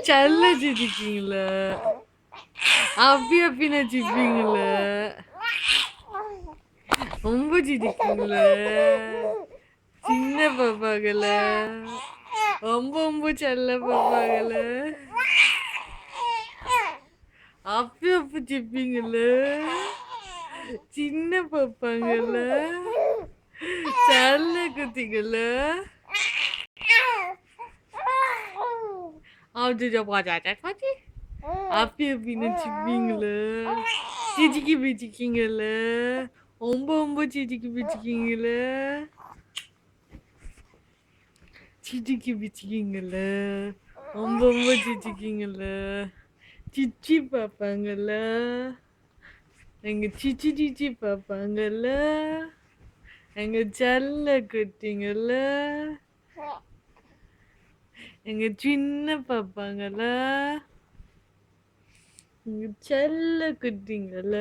செல்ல சிரிக்கீங்களா? அப்பி அப்பின்னு சிரிப்பீங்களா? ரொம்ப சிரிக்கீங்களா? சின்ன பாப்பாங்கள ரொம்ப ரொம்ப செல்ல பாப்பாங்கள அப்பி அப்பி சிரிப்பீங்கள? சின்ன பாப்பாங்கள செல்ல குத்திங்கள? 아주 맞아 맞지? 앞에 비는 집빙을래 지지기 비지킹을래 엄보 지지기 비지킹을래 지지기 비지킹을래 엄보 지지킹을래 지지빠빵을래 எங்க சிச்சி பாப்பாங்கல்ல எங்க செல்ல குட்டிங்கல்ல எங்க சின்ன பாப்பாங்கல்ல எங்க செல்ல குட்டிங்கல்ல